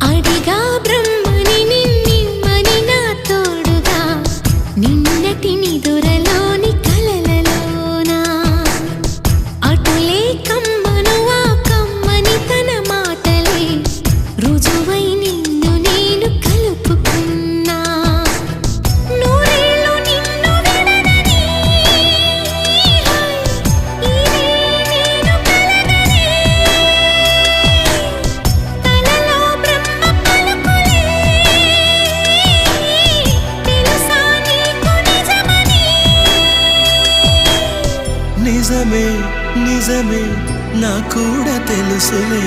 అడిగా బ్రహ్మని నిన్నిమ్మని నా తోడుగా నిన్నటి నిదురలోని కలలలోనా అటులే కమ్మను ఆ కమ్మని తన మాటలే రుజువై నిన్ను నేను కలుపుకున్నా నూరేళ్ళు నిన్ను విడనని ఇదే నేను కలగనే తలలో బ్రహ్మ పలుకులే తెలుసా నీకు నిజమని నిజమే నిజమే నా కూడా తెలుసులే